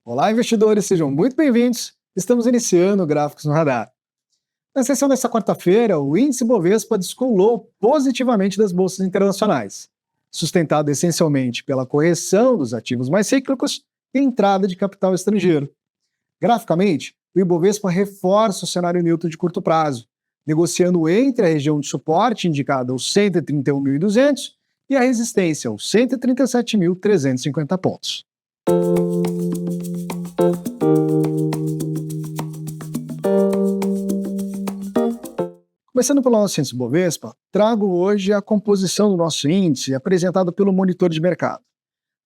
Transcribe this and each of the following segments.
Olá, investidores, sejam muito bem-vindos. Estamos iniciando o Gráficos no Radar. Na sessão desta quarta-feira, o índice Bovespa descolou positivamente das bolsas internacionais, sustentado essencialmente pela correção dos ativos mais cíclicos e entrada de capital estrangeiro. Graficamente, o Ibovespa reforça o cenário neutro de curto prazo, negociando entre a região de suporte indicada aos 131.200 e a resistência aos 137.350 pontos. Começando pelo nosso índice Bovespa, trago hoje a composição do nosso índice apresentado pelo monitor de mercado.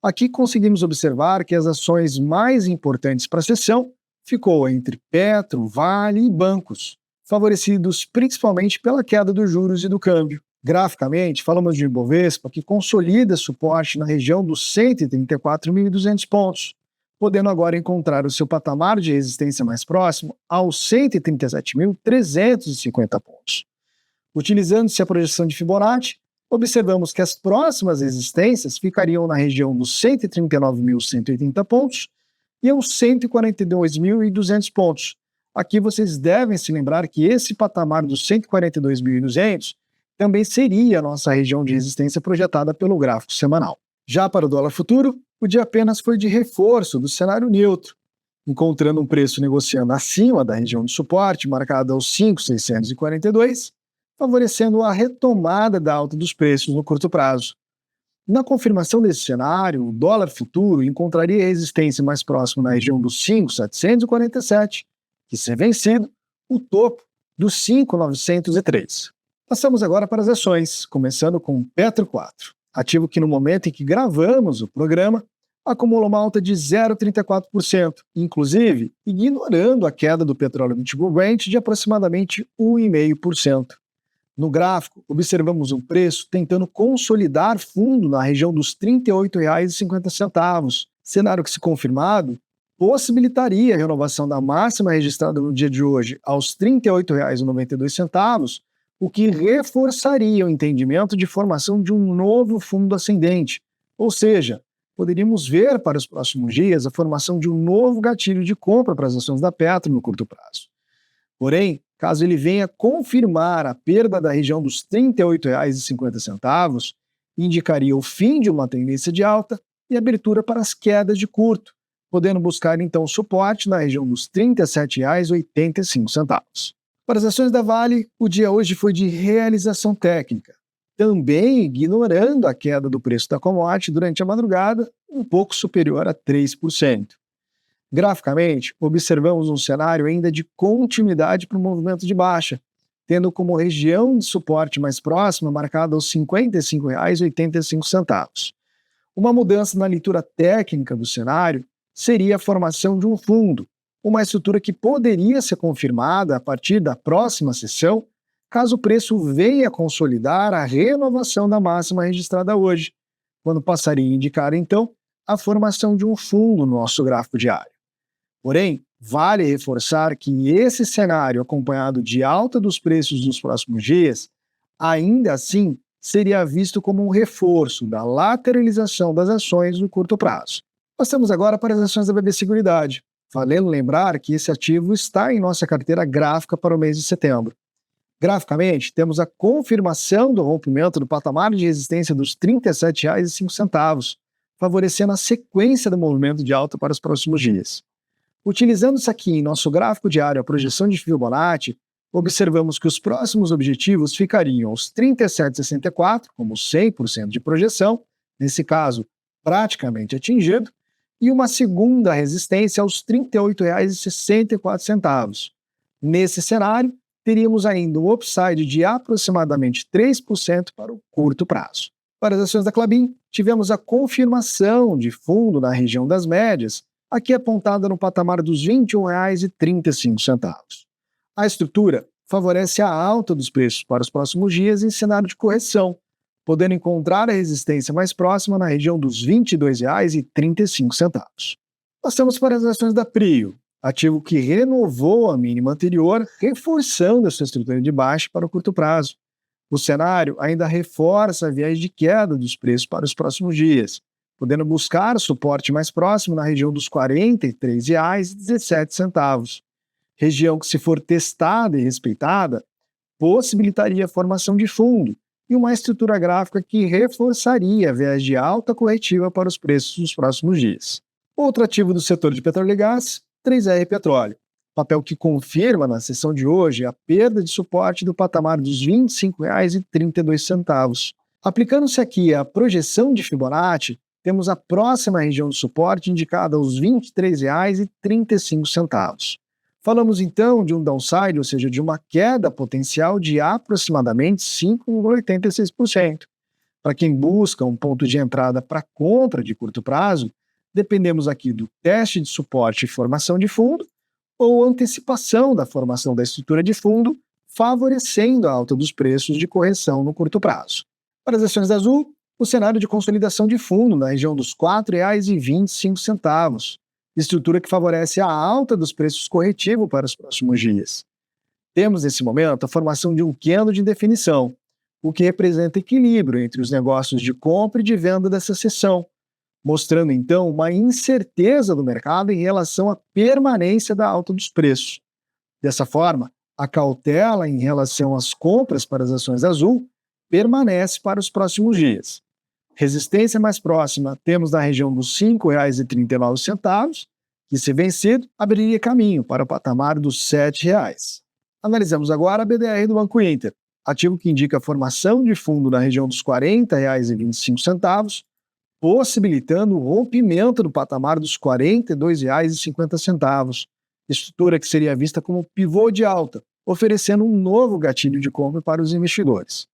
Aqui conseguimos observar que as ações mais importantes para a sessão ficou entre Petro, Vale e bancos, favorecidos principalmente pela queda dos juros e do câmbio. Graficamente, falamos de Ibovespa que consolida suporte na região dos 134.200 pontos, podendo agora encontrar o seu patamar de resistência mais próximo aos 137.350 pontos. Utilizando-se a projeção de Fibonacci, observamos que as próximas resistências ficariam na região dos 139.180 pontos e aos 142.200 pontos. Aqui vocês devem se lembrar que esse patamar dos 142.200 também seria a nossa região de resistência projetada pelo gráfico semanal. Já para o dólar futuro, o dia apenas foi de reforço do cenário neutro, encontrando um preço negociando acima da região de suporte, marcada aos 5.642, favorecendo a retomada da alta dos preços no curto prazo. Na confirmação desse cenário, o dólar futuro encontraria resistência mais próxima na região dos 5.747, que, se vencido, o topo dos 5.903. Passamos agora para as ações, começando com Petro 4. Ativo que no momento em que gravamos o programa, acumula uma alta de 0,34%, inclusive ignorando a queda do petróleo no Brent de aproximadamente 1,5%. No gráfico, observamos um preço tentando consolidar fundo na região dos R$ 38,50, cenário que, se confirmado, possibilitaria a renovação da máxima registrada no dia de hoje aos R$ 38,92, o que reforçaria o entendimento de formação de um novo fundo ascendente, ou seja, poderíamos ver para os próximos dias a formação de um novo gatilho de compra para as ações da Petro no curto prazo. Porém, caso ele venha confirmar a perda da região dos R$ 38,50, indicaria o fim de uma tendência de alta e abertura para as quedas de curto, podendo buscar então suporte na região dos R$ 37,85. Para as ações da Vale, o dia hoje foi de realização técnica, também ignorando a queda do preço da commodity durante a madrugada, um pouco superior a 3%. Graficamente, observamos um cenário ainda de continuidade para o movimento de baixa, tendo como região de suporte mais próxima marcada aos R$ 55,85. Uma mudança na leitura técnica do cenário seria a formação de um fundo, uma estrutura que poderia ser confirmada a partir da próxima sessão, caso o preço venha consolidar a renovação da máxima registrada hoje, quando passaria a indicar, então, a formação de um fundo no nosso gráfico diário. Porém, vale reforçar que esse cenário, acompanhado de alta dos preços nos próximos dias, ainda assim seria visto como um reforço da lateralização das ações no curto prazo. Passamos agora para as ações da BB Seguridade, valendo lembrar que esse ativo está em nossa carteira gráfica para o mês de setembro. Graficamente, temos a confirmação do rompimento do patamar de resistência dos R$ 37,05, favorecendo a sequência do movimento de alta para os próximos dias. Utilizando-se aqui em nosso gráfico diário a projeção de Fibonacci, observamos que os próximos objetivos ficariam aos 37,64, como 100% de projeção, nesse caso praticamente atingido, e uma segunda resistência aos R$ 38,64. Nesse cenário, teríamos ainda um upside de aproximadamente 3% para o curto prazo. Para as ações da Klabin, tivemos a confirmação de fundo na região das médias, aqui apontada no patamar dos R$ 21,35. A estrutura favorece a alta dos preços para os próximos dias em cenário de correção, podendo encontrar a resistência mais próxima na região dos R$ 22,35. Passamos para as ações da Prio, ativo que renovou a mínima anterior, reforçando a sua estrutura de baixa para o curto prazo. O cenário ainda reforça a viés de queda dos preços para os próximos dias, podendo buscar suporte mais próximo na região dos R$ 43,17. Região que, se for testada e respeitada, possibilitaria a formação de fundo e uma estrutura gráfica que reforçaria a viés de alta corretiva para os preços nos próximos dias. Outro ativo do setor de petróleo e gás, 3R Petróleo, papel que confirma na sessão de hoje a perda de suporte do patamar dos R$ 25,32. Aplicando-se aqui a projeção de Fibonacci, temos a próxima região de suporte indicada aos R$ 23,35. Falamos então de um downside, ou seja, de uma queda potencial de aproximadamente 5,86%. Para quem busca um ponto de entrada para compra de curto prazo, dependemos aqui do teste de suporte e formação de fundo ou antecipação da formação da estrutura de fundo, favorecendo a alta dos preços de correção no curto prazo. Para as ações da Azul, o cenário de consolidação de fundo na região dos R$ 4,25, estrutura que favorece a alta dos preços corretivos para os próximos dias. Temos, nesse momento, a formação de um candle de indefinição, o que representa equilíbrio entre os negócios de compra e de venda dessa sessão, mostrando, então, uma incerteza do mercado em relação à permanência da alta dos preços. Dessa forma, a cautela em relação às compras para as ações Azul permanece para os próximos dias. Resistência mais próxima temos na região dos R$ 5,39, que, se vencido, abriria caminho para o patamar dos R$ 7,00. Analisamos agora a BDR do Banco Inter, ativo que indica a formação de fundo na região dos R$ 40,25, possibilitando o rompimento do patamar dos R$ 42,50, estrutura que seria vista como pivô de alta, oferecendo um novo gatilho de compra para os investidores.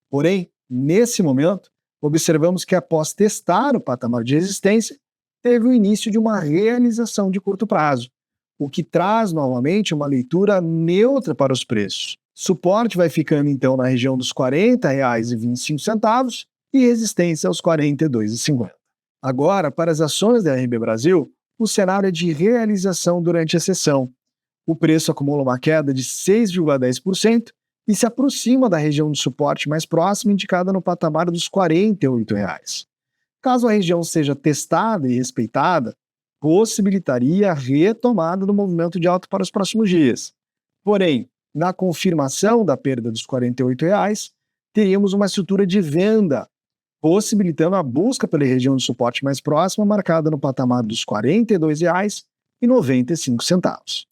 Porém, nesse momento, observamos que, após testar o patamar de resistência, teve o início de uma realização de curto prazo, o que traz novamente uma leitura neutra para os preços. Suporte vai ficando então na região dos R$ 40,25 e resistência aos R$ 42,50. Agora, para as ações da RB Brasil, o cenário é de realização durante a sessão. O preço acumula uma queda de 6,10% e se aproxima da região de suporte mais próxima, indicada no patamar dos R$ 48,00. Caso a região seja testada e respeitada, possibilitaria a retomada do movimento de alta para os próximos dias. Porém, na confirmação da perda dos R$ 48,00, teríamos uma estrutura de venda, possibilitando a busca pela região de suporte mais próxima, marcada no patamar dos R$ 42,95.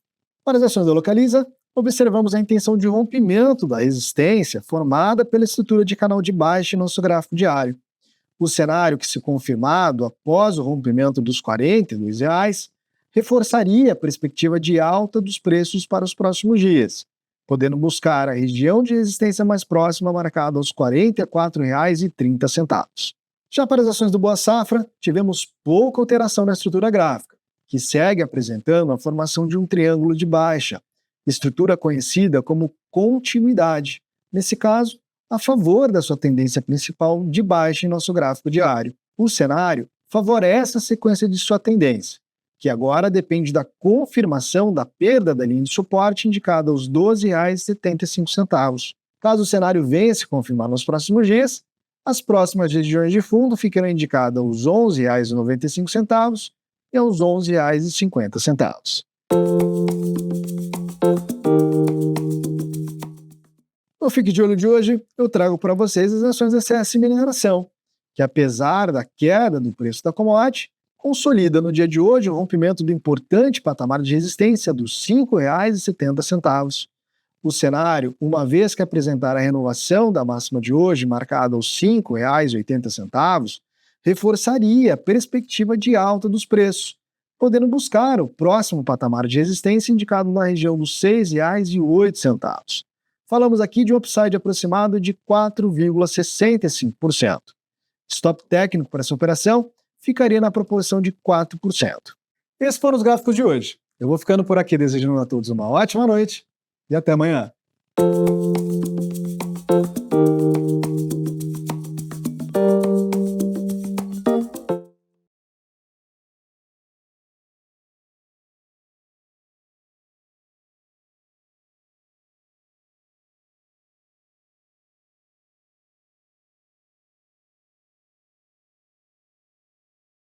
Para as ações da Localiza, observamos a intenção de rompimento da resistência formada pela estrutura de canal de baixa em nosso gráfico diário. O cenário que, se confirmado após o rompimento dos R$ 42,00, reforçaria a perspectiva de alta dos preços para os próximos dias, podendo buscar a região de resistência mais próxima marcada aos R$ 44,30. Já para as ações do Boa Safra, tivemos pouca alteração na estrutura gráfica, que segue apresentando a formação de um triângulo de baixa, estrutura conhecida como continuidade, nesse caso, a favor da sua tendência principal de baixa em nosso gráfico diário. O cenário favorece a sequência de sua tendência, que agora depende da confirmação da perda da linha de suporte indicada aos R$ 12,75. Caso o cenário venha se confirmar nos próximos dias, as próximas regiões de fundo ficarão indicadas aos R$ 11,95 e aos R$ 11,50. No Fique de Olho de hoje, eu trago para vocês as ações da CS Mineração, que, apesar da queda do preço da commodity, consolida no dia de hoje o rompimento do importante patamar de resistência dos R$ 5,70. O cenário, uma vez que apresentar a renovação da máxima de hoje, marcada aos R$ 5,80, reforçaria a perspectiva de alta dos preços, podendo buscar o próximo patamar de resistência indicado na região dos R$ 6,08. Falamos aqui de um upside aproximado de 4,65%. Stop técnico para essa operação ficaria na proporção de 4%. Esses foram os gráficos de hoje. Eu vou ficando por aqui desejando a todos uma ótima noite e até amanhã.